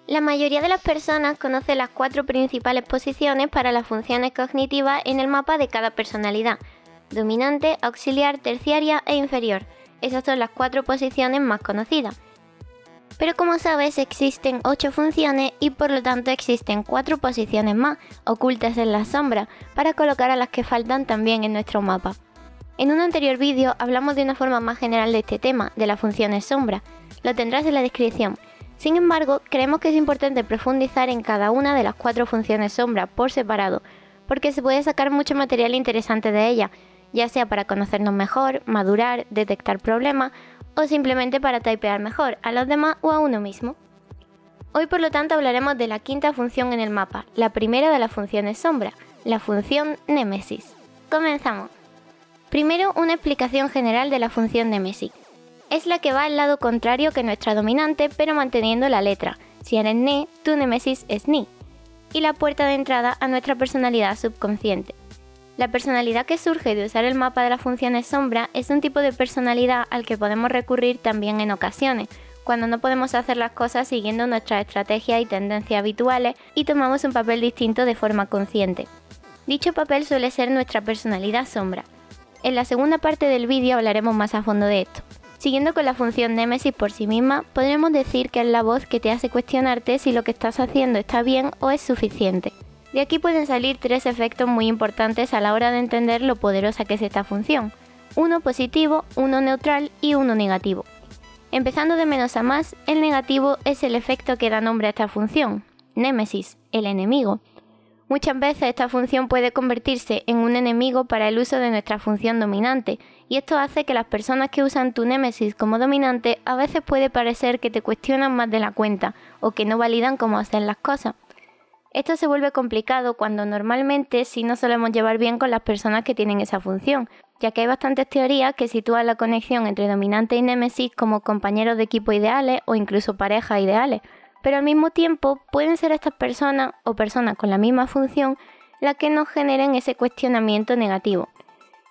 La mayoría de las personas conoce las 4 principales posiciones para las funciones cognitivas en el mapa de cada personalidad: dominante, auxiliar, terciaria e inferior. Esas son las 4 posiciones más conocidas. Pero como sabes, existen 8 funciones y por lo tanto existen 4 posiciones más, ocultas en la sombra, para colocar a las que faltan también en nuestro mapa. En un anterior vídeo hablamos de una forma más general de este tema, de las funciones sombra. Lo tendrás en la descripción. Sin embargo, creemos que es importante profundizar en cada una de las 4 funciones sombra por separado, porque se puede sacar mucho material interesante de ellas, ya sea para conocernos mejor, madurar, detectar problemas o simplemente para typear mejor a los demás o a uno mismo. Hoy por lo tanto hablaremos de la 5ª función en el mapa, la primera de las funciones sombra, la función Némesis. Comenzamos. Primero, una explicación general de la función Némesis. Es la que va al lado contrario que nuestra dominante, pero manteniendo la letra. Si eres Ne, tu Némesis es Ni. Y la puerta de entrada a nuestra personalidad subconsciente. La personalidad que surge de usar el mapa de las funciones sombra es un tipo de personalidad al que podemos recurrir también en ocasiones, cuando no podemos hacer las cosas siguiendo nuestras estrategias y tendencias habituales y tomamos un papel distinto de forma consciente. Dicho papel suele ser nuestra personalidad sombra. En la segunda parte del vídeo hablaremos más a fondo de esto. Siguiendo con la función Némesis por sí misma, podríamos decir que es la voz que te hace cuestionarte si lo que estás haciendo está bien o es suficiente. De aquí pueden salir 3 efectos muy importantes a la hora de entender lo poderosa que es esta función: uno positivo, uno neutral y uno negativo. Empezando de menos a más, el negativo es el efecto que da nombre a esta función, Némesis, el enemigo. Muchas veces esta función puede convertirse en un enemigo para el uso de nuestra función dominante, y esto hace que las personas que usan tu Némesis como dominante a veces puede parecer que te cuestionan más de la cuenta o que no validan cómo hacer las cosas. Esto se vuelve complicado cuando normalmente sí nos solemos llevar bien con las personas que tienen esa función, ya que hay bastantes teorías que sitúan la conexión entre dominante y Némesis como compañeros de equipo ideales o incluso parejas ideales. Pero al mismo tiempo pueden ser estas personas o personas con la misma función las que nos generen ese cuestionamiento negativo.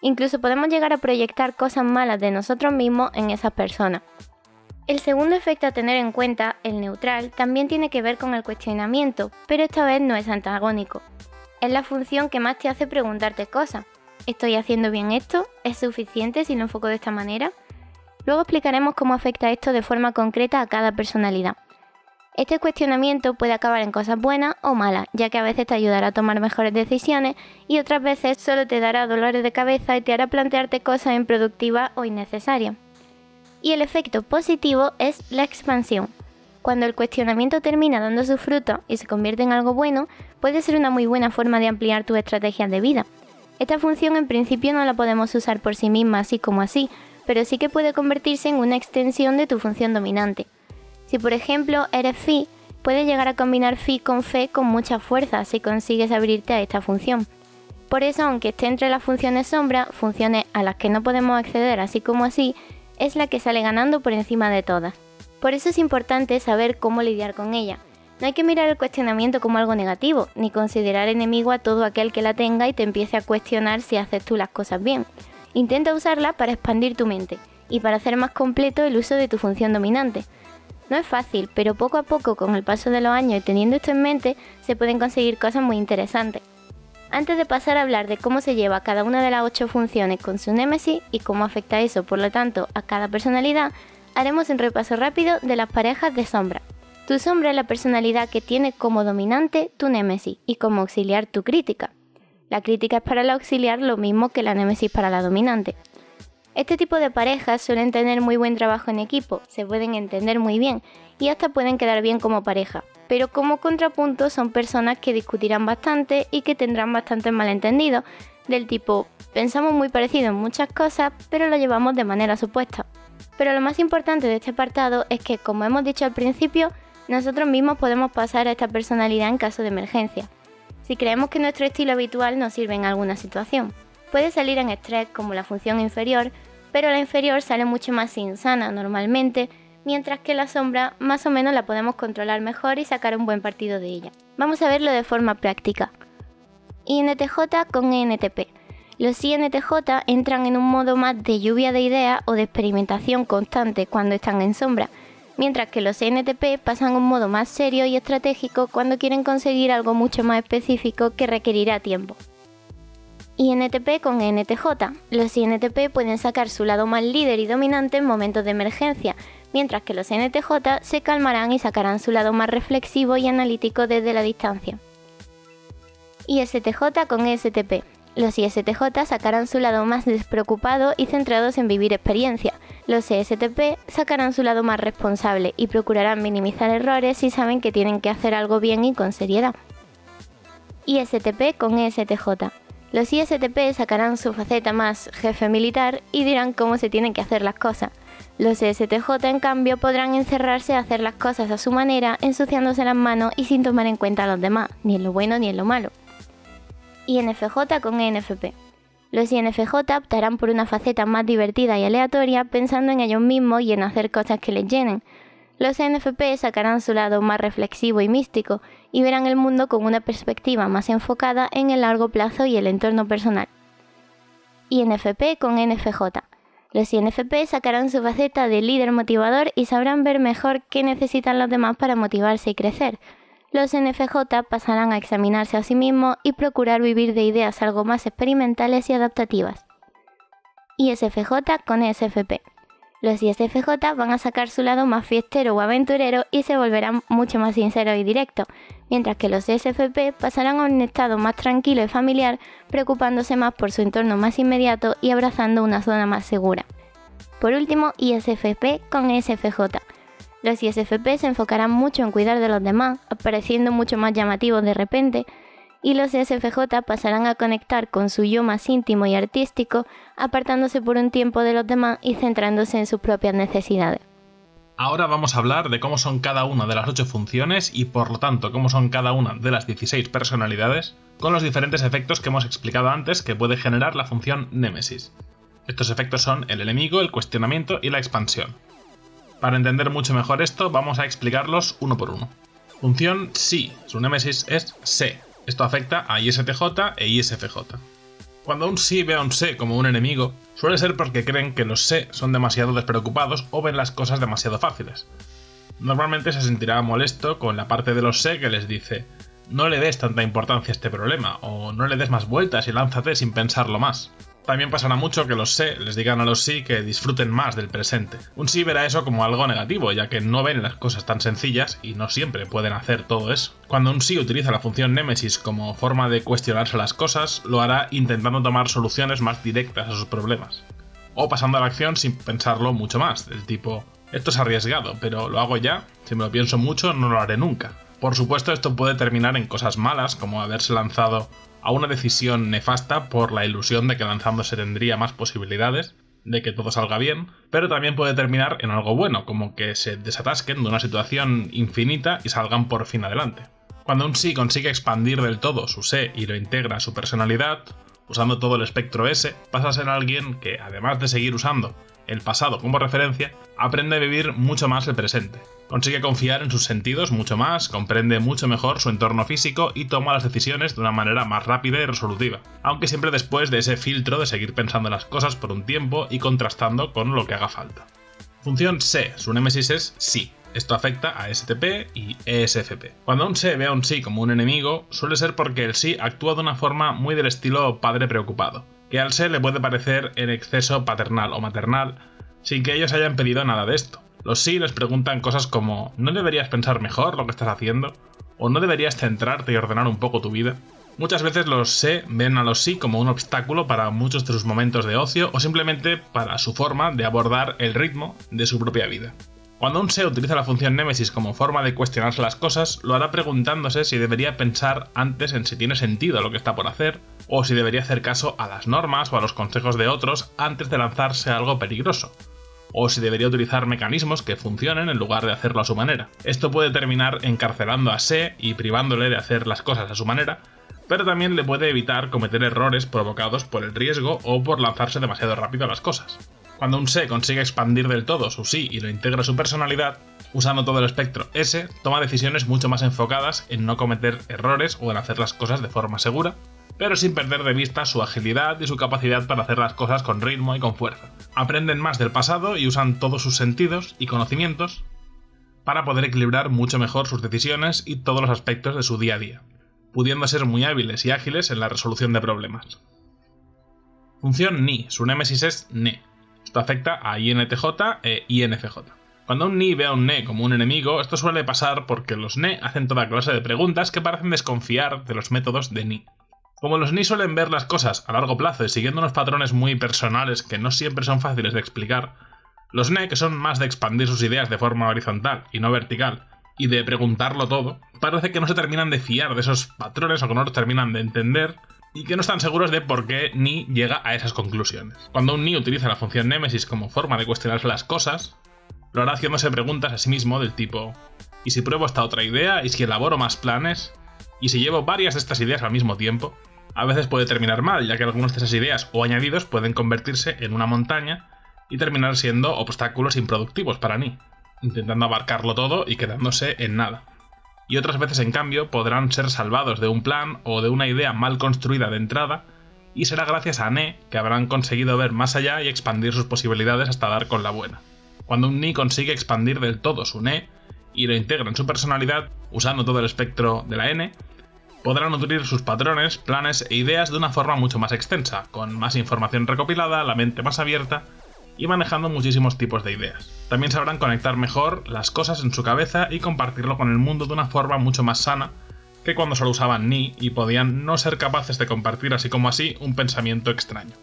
Incluso podemos llegar a proyectar cosas malas de nosotros mismos en esas personas. El segundo efecto a tener en cuenta, el neutral, también tiene que ver con el cuestionamiento, pero esta vez no es antagónico. Es la función que más te hace preguntarte cosas. ¿Estoy haciendo bien esto? ¿Es suficiente si lo enfoco de esta manera? Luego explicaremos cómo afecta esto de forma concreta a cada personalidad. Este cuestionamiento puede acabar en cosas buenas o malas, ya que a veces te ayudará a tomar mejores decisiones y otras veces solo te dará dolores de cabeza y te hará plantearte cosas improductivas o innecesarias. Y el efecto positivo es la expansión. Cuando el cuestionamiento termina dando su fruto y se convierte en algo bueno, puede ser una muy buena forma de ampliar tus estrategias de vida. Esta función en principio no la podemos usar por sí misma así como así, pero sí que puede convertirse en una extensión de tu función dominante. Si por ejemplo eres Fi, puedes llegar a combinar Fi con Fe con mucha fuerza si consigues abrirte a esta función. Por eso, aunque esté entre las funciones sombra, funciones a las que no podemos acceder así como así, es la que sale ganando por encima de todas. Por eso es importante saber cómo lidiar con ella. No hay que mirar el cuestionamiento como algo negativo, ni considerar enemigo a todo aquel que la tenga y te empiece a cuestionar si haces tú las cosas bien. Intenta usarla para expandir tu mente y para hacer más completo el uso de tu función dominante. No es fácil, pero poco a poco, con el paso de los años y teniendo esto en mente, se pueden conseguir cosas muy interesantes. Antes de pasar a hablar de cómo se lleva cada una de las 8 funciones con su Némesis y cómo afecta eso, por lo tanto, a cada personalidad, haremos un repaso rápido de las parejas de sombra. Tu sombra es la personalidad que tiene como dominante tu Némesis y como auxiliar tu crítica. La crítica es para el auxiliar lo mismo que la Némesis para la dominante. Este tipo de parejas suelen tener muy buen trabajo en equipo, se pueden entender muy bien y hasta pueden quedar bien como pareja, pero como contrapunto son personas que discutirán bastante y que tendrán bastantes malentendidos, del tipo, pensamos muy parecido en muchas cosas, pero lo llevamos de manera supuesta. Pero lo más importante de este apartado es que, como hemos dicho al principio, nosotros mismos podemos pasar a esta personalidad en caso de emergencia, si creemos que nuestro estilo habitual nos sirve en alguna situación. Puede salir en estrés como la función inferior, pero la inferior sale mucho más insana normalmente, mientras que la sombra más o menos la podemos controlar mejor y sacar un buen partido de ella. Vamos a verlo de forma práctica. INTJ con ENTP. Los INTJ entran en un modo más de lluvia de ideas o de experimentación constante cuando están en sombra. mientras que los ENTP pasan a un modo más serio y estratégico cuando quieren conseguir algo mucho más específico que requerirá tiempo. INTP con ENTJ. Los INTP pueden sacar su lado más líder y dominante en momentos de emergencia, mientras que los ENTJ se calmarán y sacarán su lado más reflexivo y analítico desde la distancia. ISTJ con ESTP. Los ISTJ sacarán su lado más despreocupado y centrados en vivir experiencia. Los ESTP sacarán su lado más responsable y procurarán minimizar errores si saben que tienen que hacer algo bien y con seriedad. ISTP con ESTJ. Los ISTP sacarán su faceta más jefe militar y dirán cómo se tienen que hacer las cosas. Los ESTJ, en cambio, podrán encerrarse a hacer las cosas a su manera, ensuciándose las manos y sin tomar en cuenta a los demás, ni en lo bueno ni en lo malo. INFJ con ENFP. Los INFJ optarán por una faceta más divertida y aleatoria, pensando en ellos mismos y en hacer cosas que les llenen. Los ENFP sacarán su lado más reflexivo y místico y verán el mundo con una perspectiva más enfocada en el largo plazo y el entorno personal. INFP con NFJ. Los INFP sacarán su faceta de líder motivador y sabrán ver mejor qué necesitan los demás para motivarse y crecer. Los NFJ pasarán a examinarse a sí mismos y procurar vivir de ideas algo más experimentales y adaptativas. ISFJ con ESFP. Los ISFJ van a sacar su lado más fiestero o aventurero y se volverán mucho más sinceros y directos, mientras que los ESFP pasarán a un estado más tranquilo y familiar, preocupándose más por su entorno más inmediato y abrazando una zona más segura. Por último, ISFP con ESFJ. Los ISFP se enfocarán mucho en cuidar de los demás, apareciendo mucho más llamativos de repente, y los ESFJ pasarán a conectar con su yo más íntimo y artístico, apartándose por un tiempo de los demás y centrándose en sus propias necesidades. Ahora vamos a hablar de cómo son cada una de las 8 funciones y por lo tanto cómo son cada una de las 16 personalidades, con los diferentes efectos que hemos explicado antes que puede generar la función Némesis. Estos efectos son el enemigo, el cuestionamiento y la expansión. Para entender mucho mejor esto, vamos a explicarlos uno por uno. Función Sí, su némesis es Se. Esto afecta a ISTJ e ISFJ. Cuando un Sí ve a un Se como un enemigo, suele ser porque creen que los Se son demasiado despreocupados o ven las cosas demasiado fáciles. Normalmente se sentirá molesto con la parte de los Se que les dice «No le des tanta importancia a este problema» o «No le des más vueltas y lánzate sin pensarlo más». También pasará mucho que los Se les digan a los Sí que disfruten más del presente. Un Sí verá eso como algo negativo, ya que no ven las cosas tan sencillas y no siempre pueden hacer todo eso. Cuando un Sí utiliza la función Némesis como forma de cuestionarse las cosas, lo hará intentando tomar soluciones más directas a sus problemas. O pasando a la acción sin pensarlo mucho más, del tipo «Esto es arriesgado, pero lo hago ya, si me lo pienso mucho no lo haré nunca». Por supuesto, esto puede terminar en cosas malas, como haberse lanzado a una decisión nefasta por la ilusión de que lanzándose tendría más posibilidades de que todo salga bien, pero también puede terminar en algo bueno, como que se desatasquen de una situación infinita y salgan por fin adelante. Cuando un Sí consigue expandir del todo su Se y lo integra a su personalidad, usando todo el espectro S, pasa a ser alguien que, además de seguir usando el pasado como referencia, aprende a vivir mucho más el presente. Consigue confiar en sus sentidos mucho más, comprende mucho mejor su entorno físico y toma las decisiones de una manera más rápida y resolutiva, aunque siempre después de ese filtro de seguir pensando las cosas por un tiempo y contrastando con lo que haga falta. Función Se, su némesis es Sí. Esto afecta a STP y ESFP. Cuando un Se ve a un Sí como un enemigo, suele ser porque el Sí actúa de una forma muy del estilo padre preocupado, que al Se le puede parecer en exceso paternal o maternal, sin que ellos hayan pedido nada de esto. Los Sí les preguntan cosas como ¿no deberías pensar mejor lo que estás haciendo? ¿O no deberías centrarte y ordenar un poco tu vida? Muchas veces los Se ven a los Sí como un obstáculo para muchos de sus momentos de ocio o simplemente para su forma de abordar el ritmo de su propia vida. Cuando un Se utiliza la función Némesis como forma de cuestionarse las cosas, lo hará preguntándose si debería pensar antes en si tiene sentido lo que está por hacer, o si debería hacer caso a las normas o a los consejos de otros antes de lanzarse a algo peligroso, o si debería utilizar mecanismos que funcionen en lugar de hacerlo a su manera. Esto puede terminar encarcelando a Se y privándole de hacer las cosas a su manera, pero también le puede evitar cometer errores provocados por el riesgo o por lanzarse demasiado rápido a las cosas. Cuando un Se consigue expandir del todo su Sí y lo integra a su personalidad, usando todo el espectro S, toma decisiones mucho más enfocadas en no cometer errores o en hacer las cosas de forma segura, pero sin perder de vista su agilidad y su capacidad para hacer las cosas con ritmo y con fuerza. Aprenden más del pasado y usan todos sus sentidos y conocimientos para poder equilibrar mucho mejor sus decisiones y todos los aspectos de su día a día, pudiendo ser muy hábiles y ágiles en la resolución de problemas. Función ni, su némesis es ne. Esto afecta a INTJ e INFJ. Cuando un ni ve a un ne como un enemigo, esto suele pasar porque los ne hacen toda clase de preguntas que parecen desconfiar de los métodos de ni. Como los ni suelen ver las cosas a largo plazo y siguiendo unos patrones muy personales que no siempre son fáciles de explicar, los ne, que son más de expandir sus ideas de forma horizontal y no vertical, y de preguntarlo todo, parece que no se terminan de fiar de esos patrones o que no los terminan de entender y que no están seguros de por qué ni llega a esas conclusiones. Cuando un ni utiliza la función némesis como forma de cuestionarse las cosas, lo hará haciéndose preguntas a sí mismo del tipo: ¿y si pruebo esta otra idea? ¿Y si elaboro más planes? ¿Y si llevo varias de estas ideas al mismo tiempo? A veces puede terminar mal, ya que algunas de esas ideas o añadidos pueden convertirse en una montaña y terminar siendo obstáculos improductivos para ni, intentando abarcarlo todo y quedándose en nada. Y otras veces, en cambio, podrán ser salvados de un plan o de una idea mal construida de entrada, y será gracias a ne que habrán conseguido ver más allá y expandir sus posibilidades hasta dar con la buena. Cuando un ni consigue expandir del todo su ne y lo integra en su personalidad, usando todo el espectro de la n, podrán nutrir sus patrones, planes e ideas de una forma mucho más extensa, con más información recopilada, la mente más abierta y manejando muchísimos tipos de ideas. También sabrán conectar mejor las cosas en su cabeza y compartirlo con el mundo de una forma mucho más sana que cuando solo usaban ni y podían no ser capaces de compartir así como así un pensamiento extraño.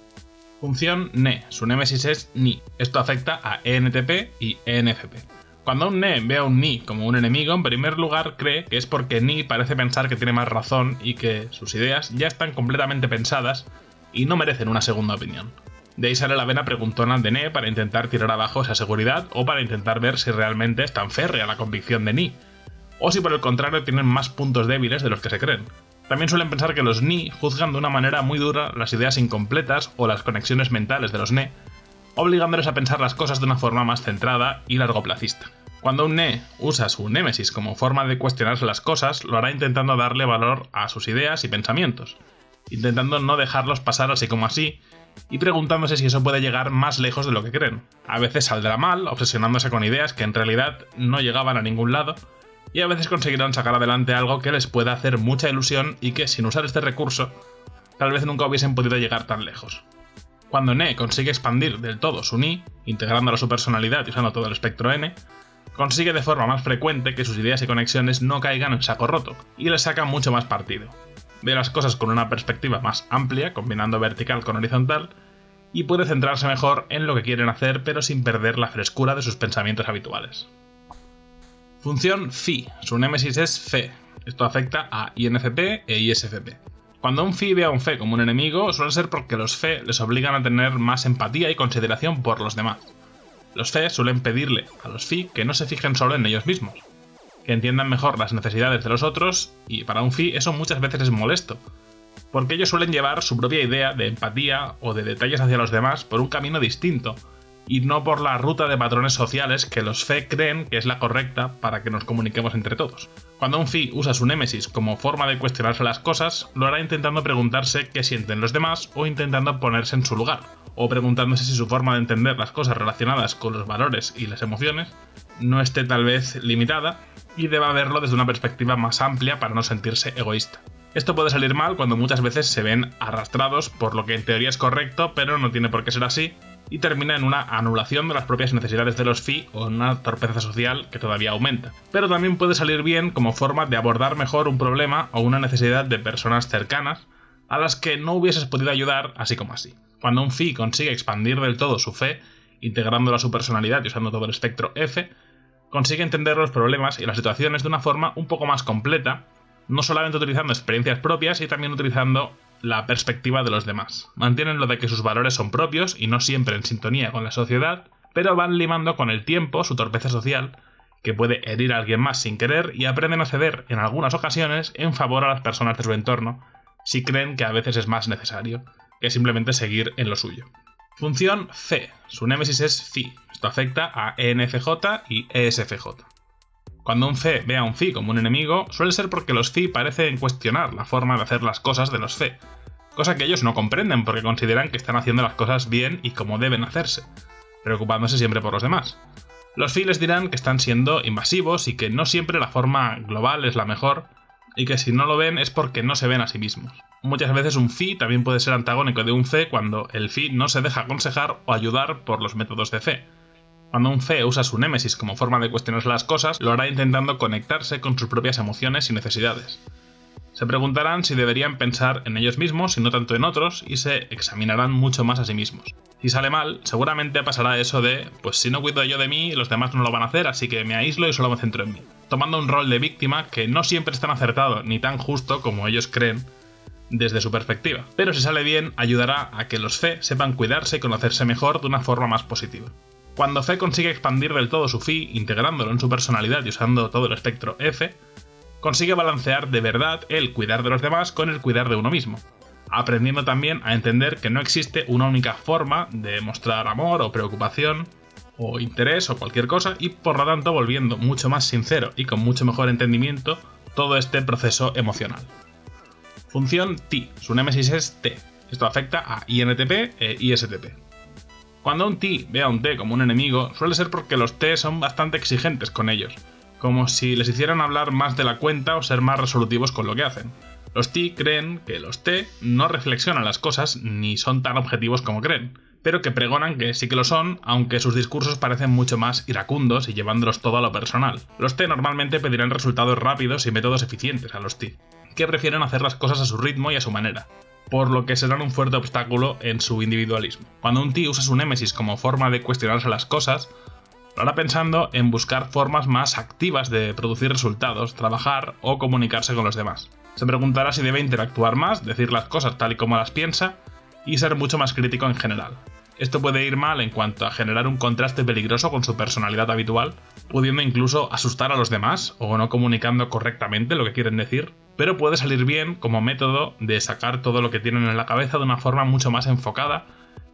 Función ne, su némesis es ni. Esto afecta a ENTP y ENFP. Cuando un ne ve a un ni como un enemigo, en primer lugar cree que es porque ni parece pensar que tiene más razón y que sus ideas ya están completamente pensadas y no merecen una segunda opinión. De ahí sale la vena preguntona de ne para intentar tirar abajo esa seguridad o para intentar ver si realmente es tan férrea la convicción de ni, o si por el contrario tienen más puntos débiles de los que se creen. También suelen pensar que los ni juzgan de una manera muy dura las ideas incompletas o las conexiones mentales de los ne, obligándoles a pensar las cosas de una forma más centrada y largoplacista. Cuando un ne usa su némesis como forma de cuestionarse las cosas, lo hará intentando darle valor a sus ideas y pensamientos, intentando no dejarlos pasar así como así, y preguntándose si eso puede llegar más lejos de lo que creen. A veces saldrá mal, obsesionándose con ideas que en realidad no llegaban a ningún lado, y a veces conseguirán sacar adelante algo que les pueda hacer mucha ilusión y que, sin usar este recurso, tal vez nunca hubiesen podido llegar tan lejos. Cuando ne consigue expandir del todo su ni, integrándolo a su personalidad y usando todo el espectro n, consigue de forma más frecuente que sus ideas y conexiones no caigan en saco roto, y les saca mucho más partido. Ve las cosas con una perspectiva más amplia, combinando vertical con horizontal, y puede centrarse mejor en lo que quieren hacer, pero sin perder la frescura de sus pensamientos habituales. Función phi, su némesis es fe. Esto afecta a INFP e ISFP. Cuando un phi ve a un fe como un enemigo, suele ser porque los fe les obligan a tener más empatía y consideración por los demás. Los fe suelen pedirle a los phi que no se fijen solo en ellos mismos, que entiendan mejor las necesidades de los otros, y para un phi eso muchas veces es molesto, porque ellos suelen llevar su propia idea de empatía o de detalles hacia los demás por un camino distinto, y no por la ruta de patrones sociales que los fe creen que es la correcta para que nos comuniquemos entre todos. Cuando un phi usa su némesis como forma de cuestionarse las cosas, lo hará intentando preguntarse qué sienten los demás o intentando ponerse en su lugar, o preguntándose si su forma de entender las cosas relacionadas con los valores y las emociones no esté tal vez limitada y deba verlo desde una perspectiva más amplia para no sentirse egoísta. Esto puede salir mal cuando muchas veces se ven arrastrados por lo que en teoría es correcto, pero no tiene por qué ser así, y termina en una anulación de las propias necesidades de los phi o en una torpeza social que todavía aumenta. Pero también puede salir bien como forma de abordar mejor un problema o una necesidad de personas cercanas a las que no hubieses podido ayudar así como así. Cuando un phi consigue expandir del todo su fe, integrándola a su personalidad y usando todo el espectro F, consigue entender los problemas y las situaciones de una forma un poco más completa, no solamente utilizando experiencias propias y también utilizando la perspectiva de los demás. Mantienen lo de que sus valores son propios y no siempre en sintonía con la sociedad, pero van limando con el tiempo su torpeza social, que puede herir a alguien más sin querer, y aprenden a ceder en algunas ocasiones en favor a las personas de su entorno, si creen que a veces es más necesario que simplemente seguir en lo suyo. Función phe, su némesis es phi. Esto afecta a ENFJ y ESFJ. Cuando un phe ve a un phi como un enemigo, suele ser porque los phi parecen cuestionar la forma de hacer las cosas de los phe, cosa que ellos no comprenden porque consideran que están haciendo las cosas bien y como deben hacerse, preocupándose siempre por los demás. Los Phi les dirán que están siendo invasivos y que no siempre la forma global es la mejor, y que si no lo ven es porque no se ven a sí mismos. Muchas veces un Phi también puede ser antagónico de un Phe cuando el Phi no se deja aconsejar o ayudar por los métodos de Phe. Cuando un Phe usa su némesis como forma de cuestionarse las cosas, lo hará intentando conectarse con sus propias emociones y necesidades. Se preguntarán si deberían pensar en ellos mismos y no tanto en otros, y se examinarán mucho más a sí mismos. Si sale mal, seguramente pasará eso de, pues si no cuido yo de mí, los demás no lo van a hacer, así que me aíslo y solo me centro en mí. Tomando un rol de víctima que no siempre es tan acertado ni tan justo como ellos creen desde su perspectiva. Pero si sale bien, ayudará a que los Phe sepan cuidarse y conocerse mejor de una forma más positiva. Cuando Phe consigue expandir del todo su Phi, integrándolo en su personalidad y usando todo el espectro F, consigue balancear de verdad el cuidar de los demás con el cuidar de uno mismo, aprendiendo también a entender que no existe una única forma de mostrar amor o preocupación o interés o cualquier cosa, y por lo tanto volviendo mucho más sincero y con mucho mejor entendimiento todo este proceso emocional. Función T, su némesis es T. Esto afecta a INTP e ISTP. Cuando un T ve a un T como un enemigo, suele ser porque los T son bastante exigentes con ellos, como si les hicieran hablar más de la cuenta o ser más resolutivos con lo que hacen. Los T creen que los T no reflexionan las cosas ni son tan objetivos como creen, pero que pregonan que sí que lo son, aunque sus discursos parecen mucho más iracundos y llevándolos todo a lo personal. Los T normalmente pedirán resultados rápidos y métodos eficientes a los T, que prefieren hacer las cosas a su ritmo y a su manera, por lo que serán un fuerte obstáculo en su individualismo. Cuando un T usa su némesis como forma de cuestionarse las cosas, lo hará pensando en buscar formas más activas de producir resultados, trabajar o comunicarse con los demás. Se preguntará si debe interactuar más, decir las cosas tal y como las piensa y ser mucho más crítico en general. Esto puede ir mal en cuanto a generar un contraste peligroso con su personalidad habitual, pudiendo incluso asustar a los demás o no comunicando correctamente lo que quieren decir, pero puede salir bien como método de sacar todo lo que tienen en la cabeza de una forma mucho más enfocada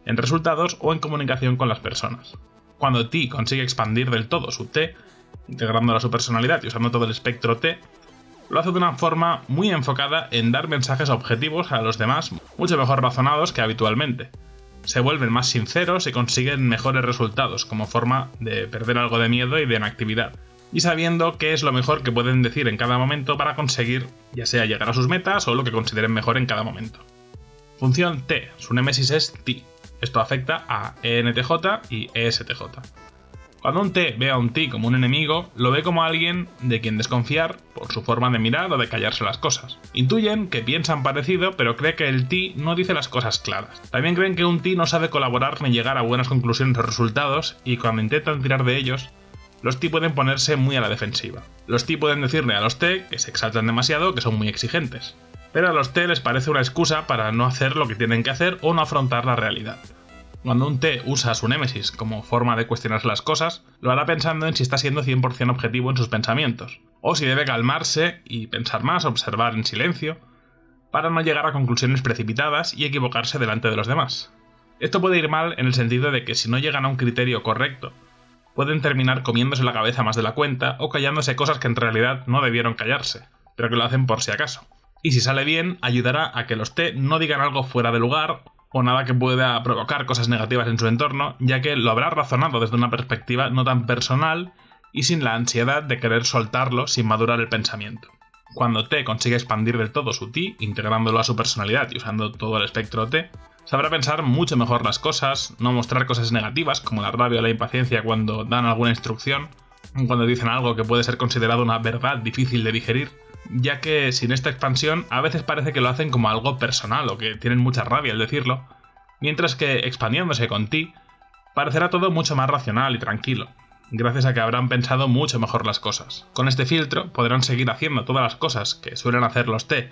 en resultados o en comunicación con las personas. Cuando T consigue expandir del todo su T, integrándola a su personalidad y usando todo el espectro T, lo hace de una forma muy enfocada en dar mensajes objetivos a los demás, mucho mejor razonados que habitualmente. Se vuelven más sinceros y consiguen mejores resultados como forma de perder algo de miedo y de inactividad, y sabiendo qué es lo mejor que pueden decir en cada momento para conseguir ya sea llegar a sus metas o lo que consideren mejor en cada momento. Función T, su némesis es T. Esto afecta a ENTJ y ESTJ. Cuando un T ve a un T como un enemigo, lo ve como alguien de quien desconfiar por su forma de mirar o de callarse las cosas. Intuyen que piensan parecido, pero cree que el T no dice las cosas claras. También creen que un T no sabe colaborar ni llegar a buenas conclusiones o resultados, y cuando intentan tirar de ellos, los T pueden ponerse muy a la defensiva. Los T pueden decirle a los T que se exaltan demasiado, que son muy exigentes. Pero a los T les parece una excusa para no hacer lo que tienen que hacer o no afrontar la realidad. Cuando un T usa su némesis como forma de cuestionarse las cosas, lo hará pensando en si está siendo 100% objetivo en sus pensamientos, o si debe calmarse y pensar más, observar en silencio, para no llegar a conclusiones precipitadas y equivocarse delante de los demás. Esto puede ir mal en el sentido de que si no llegan a un criterio correcto, pueden terminar comiéndose la cabeza más de la cuenta o callándose cosas que en realidad no debieron callarse, pero que lo hacen por si acaso. Y si sale bien, ayudará a que los T no digan algo fuera de lugar o nada que pueda provocar cosas negativas en su entorno, ya que lo habrá razonado desde una perspectiva no tan personal y sin la ansiedad de querer soltarlo sin madurar el pensamiento. Cuando T consigue expandir del todo su T, integrándolo a su personalidad y usando todo el espectro T, sabrá pensar mucho mejor las cosas, no mostrar cosas negativas como la rabia o la impaciencia cuando dan alguna instrucción, cuando dicen algo que puede ser considerado una verdad difícil de digerir, ya que sin esta expansión a veces parece que lo hacen como algo personal o que tienen mucha rabia al decirlo, mientras que expandiéndose con T, parecerá todo mucho más racional y tranquilo, gracias a que habrán pensado mucho mejor las cosas. Con este filtro podrán seguir haciendo todas las cosas que suelen hacer los T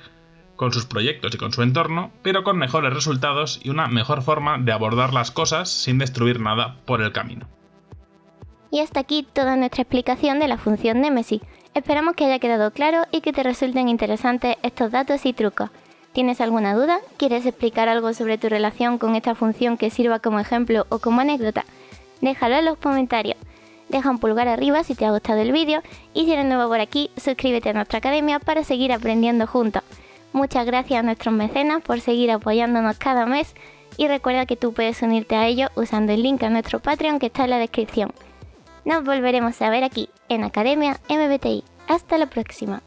con sus proyectos y con su entorno, pero con mejores resultados y una mejor forma de abordar las cosas sin destruir nada por el camino. Y hasta aquí toda nuestra explicación de la función némesis. Esperamos que haya quedado claro y que te resulten interesantes estos datos y trucos. ¿Tienes alguna duda? ¿Quieres explicar algo sobre tu relación con esta función que sirva como ejemplo o como anécdota? Déjalo en los comentarios. Deja un pulgar arriba si te ha gustado el vídeo y si eres nuevo por aquí, suscríbete a nuestra academia para seguir aprendiendo juntos. Muchas gracias a nuestros mecenas por seguir apoyándonos cada mes y recuerda que tú puedes unirte a ellos usando el link a nuestro Patreon que está en la descripción. Nos volveremos a ver aquí en Academia MBTI. Hasta la próxima.